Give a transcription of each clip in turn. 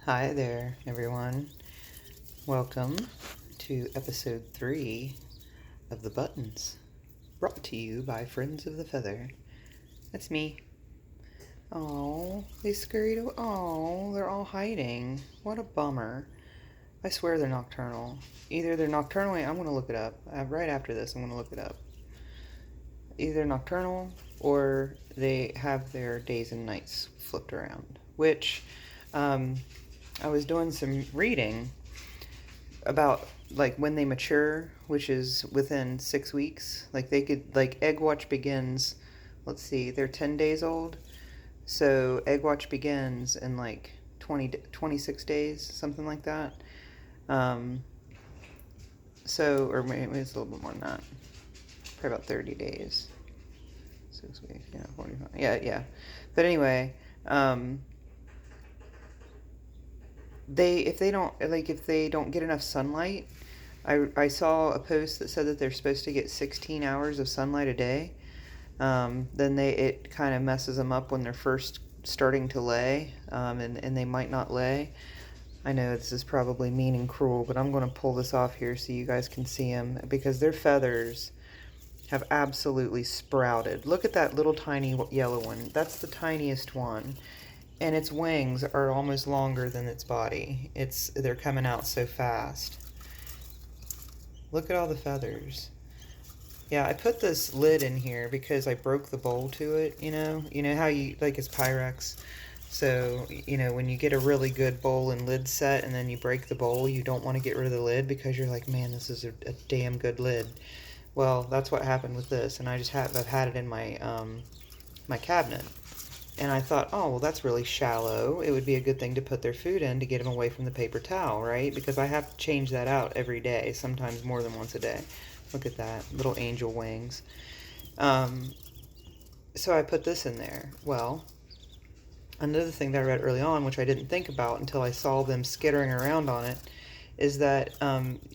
Hi there, everyone. Welcome to episode 3 of The Buttons, brought to you by Friends of the Feather. That's me. Oh, they scurried away. Oh, they're all hiding. What a bummer. I swear they're nocturnal. Either they're nocturnal, I'm going to look it up. Right after this, I'm going to look it up. Either nocturnal or they have their days and nights flipped around, which I was doing some reading about like when they mature, which is within 6 weeks. Like they could, like egg watch begins, let's see, they're 10 days old. So egg watch begins in like 26 days, something like that. Um, or maybe it's a little bit more than that. Probably about 30 days. 6 weeks, yeah, 45. Yeah. But anyway, um, if they don't get enough sunlight, I saw a post that said that they're supposed to get 16 hours of sunlight a day. Then it kind of messes them up when they're first starting to lay, and they might not lay. I know this is probably mean and cruel, but I'm going to pull this off here so you guys can see them because their feathers have absolutely sprouted. Look at that little tiny yellow one. That's the tiniest one. And its wings are almost longer than its body. They're coming out so fast. Look at all the feathers. Yeah, I put this lid in here because I broke the bowl to it, you know? You know how you, like it's Pyrex. So, when you get a really good bowl and lid set and then you break the bowl, you don't want to get rid of the lid because you're like, man, this is a damn good lid. Well, that's what happened with this, and I've had it in my cabinet. And I thought, oh, well, that's really shallow. It would be a good thing to put their food in to get them away from the paper towel, right? Because I have to change that out every day, sometimes more than once a day. Look at that, little angel wings. Um, so I put this in there. Well, another thing that I read early on, which I didn't think about until I saw them skittering around on it, is that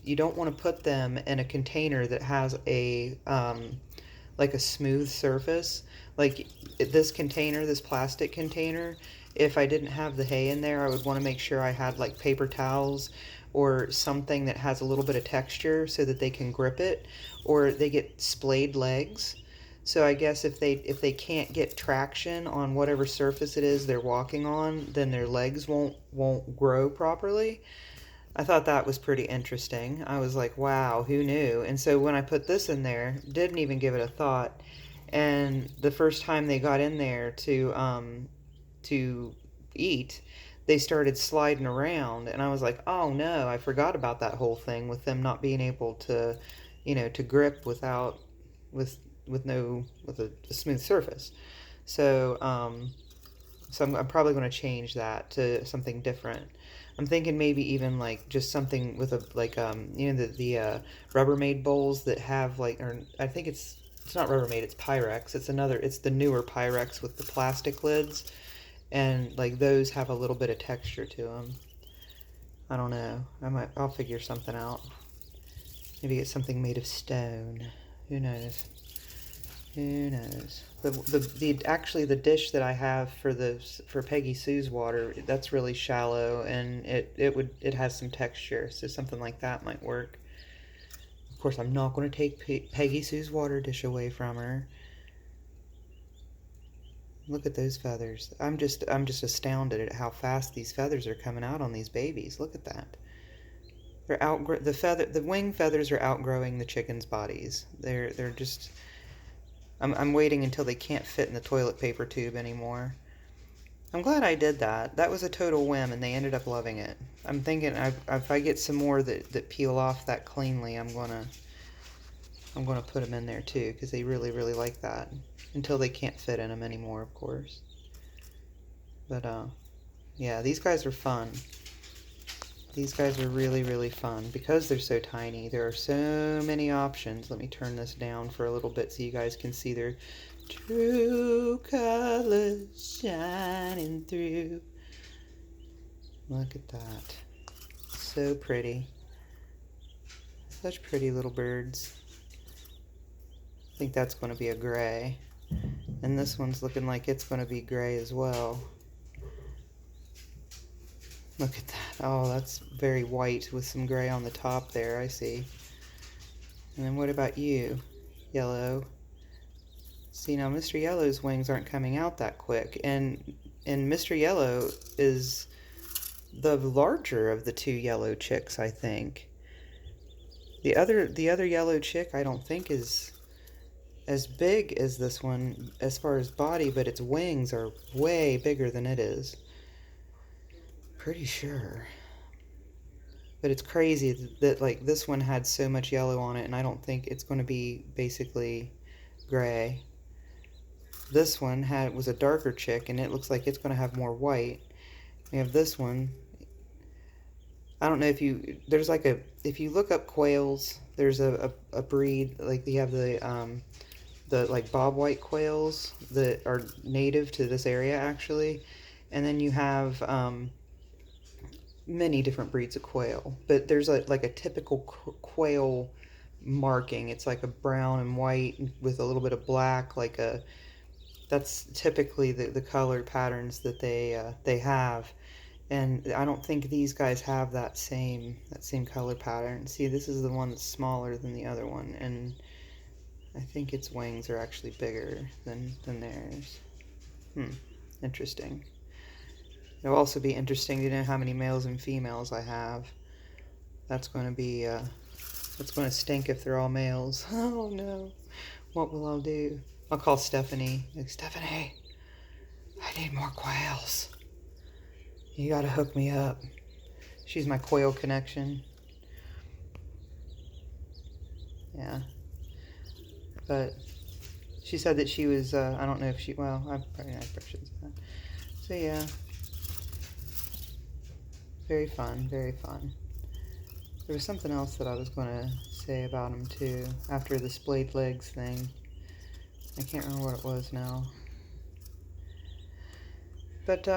you don't want to put them in a container that has like a smooth surface. Like this plastic container, if I didn't have the hay in there, I would want to make sure I had like paper towels or something that has a little bit of texture so that they can grip it, or they get splayed legs. So I guess if they can't get traction on whatever surface it is they're walking on, then their legs won't grow properly. I thought that was pretty interesting. I was like, wow, who knew? And so when I put this in there, didn't even give it a thought. And the first time they got in there to eat, they started sliding around, and I was like, oh no, I forgot about that whole thing with them not being able to, to grip with a smooth surface. So I'm probably going to change that to something different. I'm thinking maybe even like just something with a like the Rubbermaid bowls that have like, or I think it's not Rubbermaid, it's Pyrex. It's the newer Pyrex with the plastic lids, and like those have a little bit of texture to them. I don't know. I'll figure something out. Maybe get something made of stone. Who knows? Who knows? Actually the dish that I have for Peggy Sue's water, that's really shallow, and it has some texture, so something like that might work. Of course, I'm not going to take Peggy Sue's water dish away from her. Look at those feathers. I'm just astounded at how fast these feathers are coming out on these babies. Look at that. The wing feathers are outgrowing the chickens' bodies. They're just I'm waiting until they can't fit in the toilet paper tube anymore. I'm glad I did that. That was a total whim, and they ended up loving it. I'm thinking if I get some more that peel off that cleanly, I'm gonna put them in there too, because they really really like that. Until they can't fit in them anymore, of course. But yeah, these guys are fun. These guys are really really fun because they're so tiny. There are so many options. Let me turn this down for a little bit so you guys can see their true colors shining through. Look at that. So pretty. Such pretty little birds. I think that's going to be a gray. And this one's looking like it's going to be gray as well. Look at that. Oh, that's very white with some gray on the top there. I see. And then what about you? Yellow. See, now Mr. Yellow's wings aren't coming out that quick. And Mr. Yellow is the larger of the two yellow chicks, I think. The other yellow chick I don't think is as big as this one as far as body, but its wings are way bigger than it is. Pretty sure. But it's crazy that like this one had so much yellow on it, and I don't think it's going to be basically gray. This one was a darker chick, and it looks like it's going to have more white. We have this one. I don't know if there's like if you look up quails, there's a breed, like you have the like bobwhite quails that are native to this area actually, and then you have many different breeds of quail, but there's like a typical quail marking. It's like a brown and white with a little bit of black, that's typically the color patterns that they have. And I don't think these guys have that same color pattern. See, this is the one that's smaller than the other one, and I think its wings are actually bigger than theirs. Interesting. It'll also be interesting to know how many males and females I have. That's going to be, that's going to stink if they're all males. Oh no. What will I do? I'll call Stephanie. Like, Stephanie, I need more quails. You gotta hook me up. She's my quail connection. Yeah. But she said that she was, I don't know if she, well, I probably shouldn't say that. So yeah. Very fun, very fun. There was something else that I was going to say about him too, after the splayed legs thing. I can't remember what it was now. But,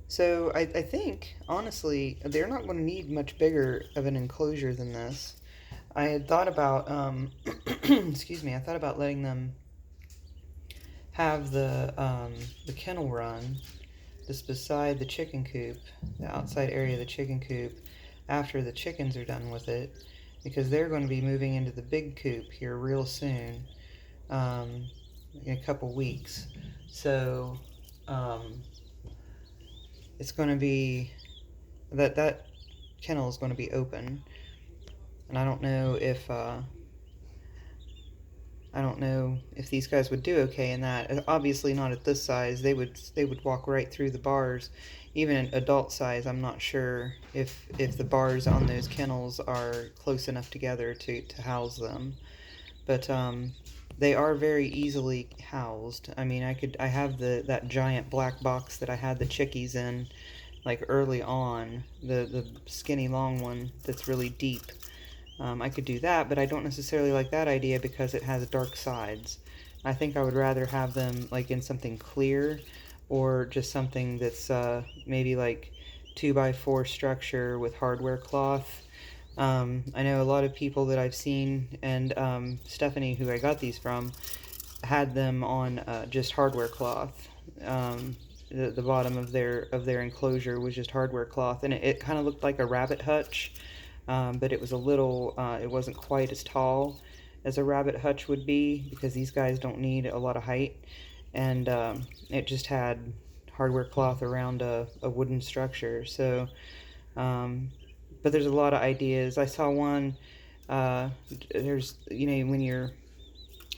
so I think, honestly, they're not going to need much bigger of an enclosure than this. I had thought about, excuse me, I thought about letting them have the kennel run just beside the chicken coop, the outside area of the chicken coop, after the chickens are done with it, because they're going to be moving into the big coop here real soon, in a couple weeks. So, it's going to be, that kennel is going to be open, and I don't know if these guys would do okay in that. Obviously not at this size. They would walk right through the bars. Even at adult size, I'm not sure if the bars on those kennels are close enough together to house them. But they are very easily housed. I mean, I have that giant black box that I had the chickies in, like early on, the skinny long one that's really deep. I could do that, but I don't necessarily like that idea because it has dark sides. I think I would rather have them like in something clear, or just something that's maybe like 2x4 structure with hardware cloth. I know a lot of people that I've seen, and Stephanie, who I got these from, had them on just hardware cloth. The bottom of their enclosure was just hardware cloth, and it kind of looked like a rabbit hutch. But it was it wasn't quite as tall as a rabbit hutch would be, because these guys don't need a lot of height, and it just had hardware cloth around a wooden structure. So, but there's a lot of ideas. I saw one, there's,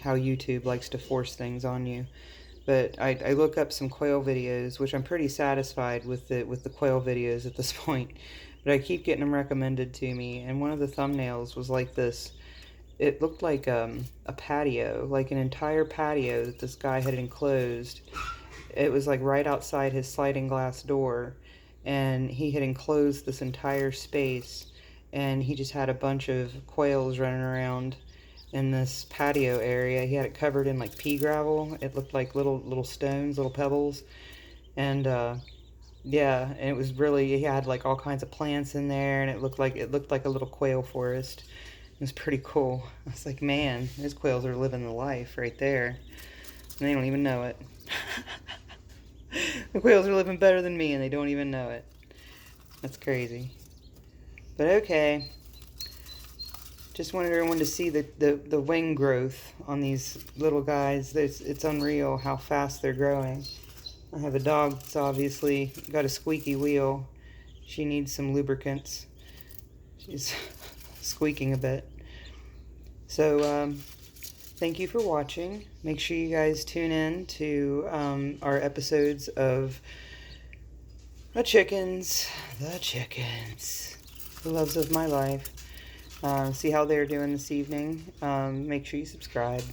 how YouTube likes to force things on you. But I look up some quail videos, which I'm pretty satisfied with the quail videos at this point. But I keep getting them recommended to me, and one of the thumbnails was like this. It looked like a patio, like an entire patio that this guy had enclosed. It was like right outside his sliding glass door, and he had enclosed this entire space, and he just had a bunch of quails running around in this patio area. He had it covered in like pea gravel. It looked like little stones, little pebbles, and yeah, and it was really, he had like all kinds of plants in there, and it looked like a little quail forest. It was pretty cool. I was like, man, those quails are living the life right there, and they don't even know it. The quails are living better than me and they don't even know it. That's crazy. But okay. Just wanted everyone to see the wing growth on these little guys. It's unreal how fast they're growing. I have a dog that's obviously got a squeaky wheel. She needs some lubricants. She's squeaking a bit. So, thank you for watching. Make sure you guys tune in to our episodes of the chickens, the loves of my life. See how they're doing this evening. Make sure you subscribe.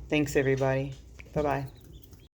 Thanks, everybody. Bye-bye.